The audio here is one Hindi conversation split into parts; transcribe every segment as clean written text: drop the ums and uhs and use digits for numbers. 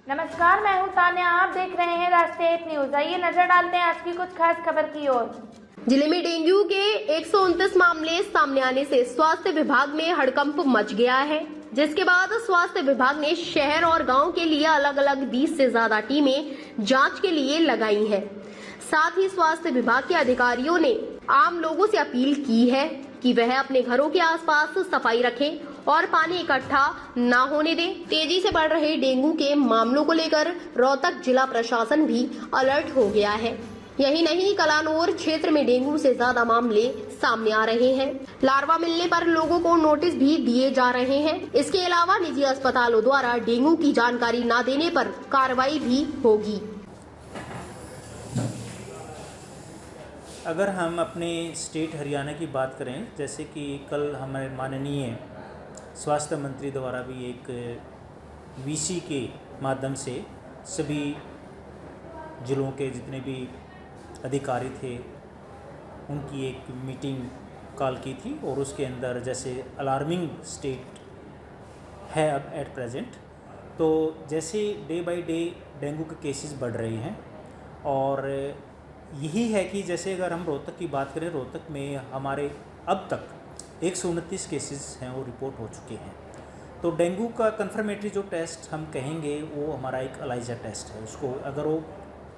नमस्कार, मैं हूं तान्या। आप देख रहे हैं राष्ट्रीय एक न्यूज। आइए नजर डालते हैं आज की कुछ खास खबर की ओर। जिले में डेंगू के 129 मामले सामने आने से स्वास्थ्य विभाग में हड़कंप मच गया है, जिसके बाद स्वास्थ्य विभाग ने शहर और गांव के लिए अलग अलग 20 से ज्यादा टीमें जांच के लिए लगाई हैं। साथ ही स्वास्थ्य विभाग के अधिकारियों ने आम लोगों से अपील की है कि वह अपने घरों के आसपास सफाई रखें और पानी इकट्ठा न होने दें। तेजी से बढ़ रहे डेंगू के मामलों को लेकर रोहतक जिला प्रशासन भी अलर्ट हो गया है। यही नहीं, कलानौर क्षेत्र में डेंगू से ज्यादा मामले सामने आ रहे हैं। लार्वा मिलने पर लोगों को नोटिस भी दिए जा रहे हैं। इसके अलावा निजी अस्पतालों द्वारा डेंगू की जानकारी न देने पर कार्रवाई भी होगी। अगर हम अपने स्टेट हरियाणा की बात करें, जैसे कि कल हमारे माननीय स्वास्थ्य मंत्री द्वारा भी एक वीसी के माध्यम से सभी जिलों के जितने भी अधिकारी थे उनकी एक मीटिंग कॉल की थी और उसके अंदर जैसे अलार्मिंग स्टेट है अब एट प्रेजेंट, तो जैसे डे बाय डे डेंगू के केसेस बढ़ रहे हैं और यही है कि जैसे अगर हम रोहतक की बात करें, रोहतक में हमारे अब तक 129 केसेस हैं वो रिपोर्ट हो चुके हैं। तो डेंगू का कन्फर्मेटरी जो टेस्ट हम कहेंगे वो हमारा एक एलाइजा टेस्ट है। उसको अगर वो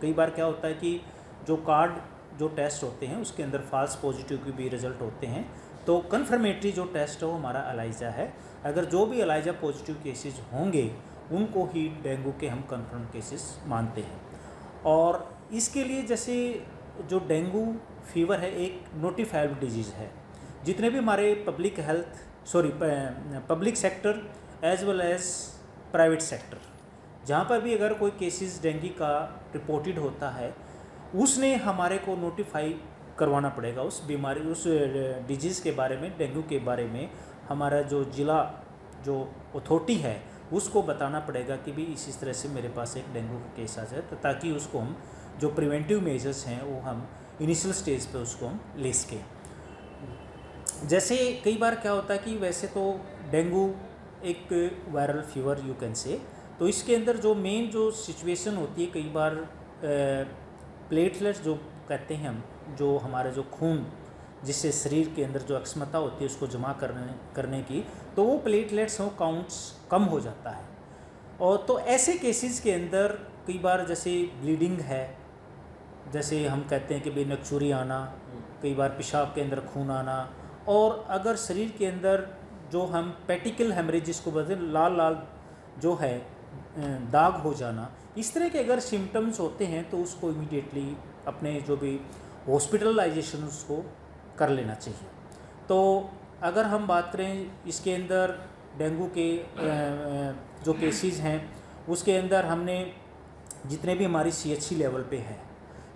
कई बार क्या होता है कि जो कार्ड जो टेस्ट होते हैं उसके अंदर फॉल्स पॉजिटिव के भी रिजल्ट होते हैं, तो कन्फर्मेटरी जो टेस्ट है वो हमारा एलाइजा है। अगर जो भी एलाइजा पॉजिटिव केसेस होंगे उनको ही डेंगू के हम कन्फर्म केसेस मानते हैं। और इसके लिए जैसे जो डेंगू फीवर है एक नोटिफाइबल डिजीज़ है। जितने भी हमारे public sector as well as private sector, जहाँ पर भी अगर कोई केसेस डेंगू का रिपोर्टेड होता है उसने हमारे को नोटिफाई करवाना पड़ेगा उस बीमारी, उस डिजीज़ के बारे में, डेंगू के बारे में। हमारा जो जिला जो अथॉरिटी है उसको बताना पड़ेगा कि भी इस तरह से मेरे पास एक डेंगू का केस आ जाए, तो ताकि उसको हम जो प्रिवेंटिव मेजर्स हैं वो हम इनिशियल स्टेज पे उसको हम ले सकें। जैसे कई बार क्या होता है कि वैसे तो डेंगू एक viral fever you can say, तो इसके अंदर जो मेन जो सिचुएशन होती है, कई बार प्लेटलेट्स जो कहते हैं हम, जो हमारे जो खून जिससे शरीर के अंदर जो अक्षमता होती है उसको जमा करने की, तो वो प्लेटलेट्स हो काउंट्स कम हो जाता है। और तो ऐसे केसेस के अंदर कई बार जैसे ब्लीडिंग है, जैसे हम कहते हैं कि भाई नक्चूरी आना, कई बार पेशाब के अंदर खून आना, और अगर शरीर के अंदर जो हम पेटिकल हेमरेज जिसको बोलते हैं, लाल लाल जो है दाग हो जाना, इस तरह के अगर सिम्टम्स होते हैं तो उसको इमीडिएटली अपने जो भी हॉस्पिटलाइजेशन उसको कर लेना चाहिए। तो अगर हम बात करें इसके अंदर डेंगू के जो केसेस हैं उसके अंदर हमने जितने भी हमारी CHC लेवल पे है,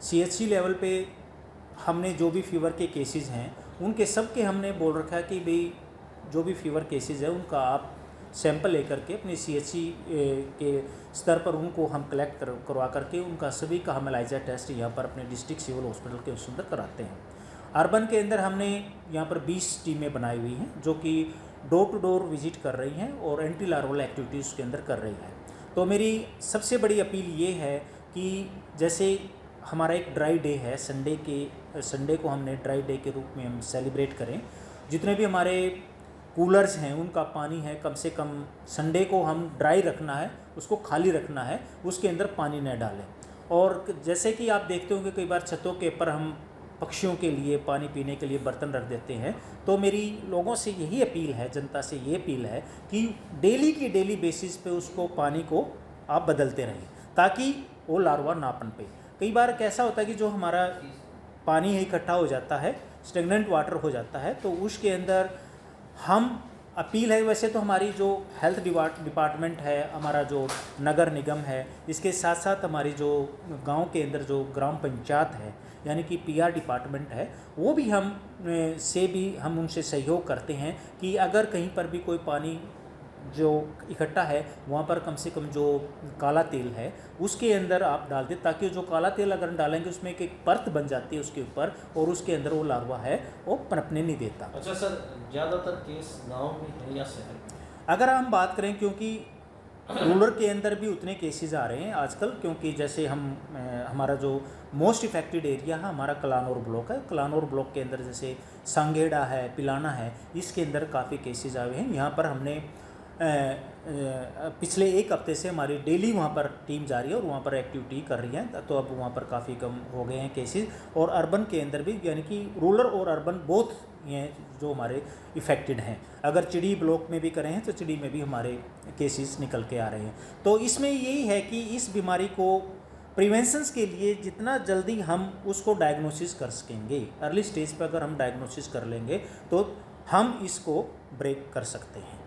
CHC लेवल पे हमने जो भी फीवर के केसेस हैं उनके सब के हमने बोल रखा है कि भाई जो भी फीवर केसेस है उनका आप सैंपल लेकर के अपने CHC के स्तर पर उनको हम कलेक्ट करवा करके उनका सभी का हम एलाइजा टेस्ट यहाँ पर अपने डिस्ट्रिक्ट सिविल हॉस्पिटल के अंदर कराते हैं। अर्बन के अंदर हमने यहाँ पर 20 टीमें बनाई हुई हैं जो कि डोर टू डोर विजिट कर रही हैं और एंटी लार्वल एक्टिविटीज़ के अंदर कर रही हैं। तो मेरी सबसे बड़ी अपील ये है कि जैसे हमारा एक ड्राई डे है, संडे को हमने ड्राई डे के रूप में हम सेलिब्रेट करें। जितने भी हमारे कूलर्स हैं उनका पानी है कम से कम संडे को हम ड्राई रखना है, उसको खाली रखना है, उसके अंदर पानी न डालें। और जैसे कि आप देखते होंगे कई बार छतों के ऊपर हम पक्षियों के लिए पानी पीने के लिए बर्तन रख देते हैं। तो मेरी लोगों से यही अपील है, जनता से ये अपील है कि डेली की डेली बेसिस पे उसको पानी को आप बदलते रहें ताकि वो लार्वा ना पनपे। कई बार कैसा होता है कि जो हमारा पानी इकट्ठा हो जाता है, स्टेगनेंट वाटर हो जाता है, तो उसके अंदर हम अपील है, वैसे तो हमारी जो हेल्थ डिपार्टमेंट है, हमारा जो नगर निगम है, इसके साथ साथ हमारी जो गांव के अंदर जो ग्राम पंचायत है यानी कि PR डिपार्टमेंट है, वो भी हम उनसे सहयोग करते हैं कि अगर कहीं पर भी कोई पानी जो इकट्ठा है वहाँ पर कम से कम जो काला तेल है उसके अंदर आप डाल दें, ताकि जो काला तेल अगर डालेंगे उसमें एक परत बन जाती है उसके ऊपर और उसके अंदर वो लार्वा है वो पनपने नहीं देता। अच्छा सर, ज़्यादातर केस गांव में है या शहर? अगर हम बात करें, क्योंकि रूरल के अंदर भी उतने केसेस आ रहे हैं आजकल, क्योंकि जैसे हमारा जो मोस्ट इफेक्टेड एरिया है हमारा कलानौर ब्लॉक है। कलानौर ब्लॉक के अंदर जैसे सांगेड़ा है, पिलाना है, इसके अंदर काफ़ी केसेस आए हैं। यहाँ पर हमने पिछले एक हफ्ते से हमारी डेली वहाँ पर टीम जा रही है और वहाँ पर एक्टिविटी कर रही है, तो अब वहाँ पर काफ़ी कम हो गए हैं केसेस। और अर्बन के अंदर भी, यानी कि रूरल और अर्बन बोथ ये जो हमारे इफ़ेक्टेड हैं। अगर चिड़ी ब्लॉक में भी करें हैं तो चिड़ी में भी हमारे केसेस निकल के आ रहे हैं। तो इसमें यही है कि इस बीमारी को प्रिवेंशंस के लिए जितना जल्दी हम उसको डायग्नोसिस कर सकेंगे, अर्ली स्टेज पर अगर हम डायग्नोसिस कर लेंगे तो हम इसको ब्रेक कर सकते हैं।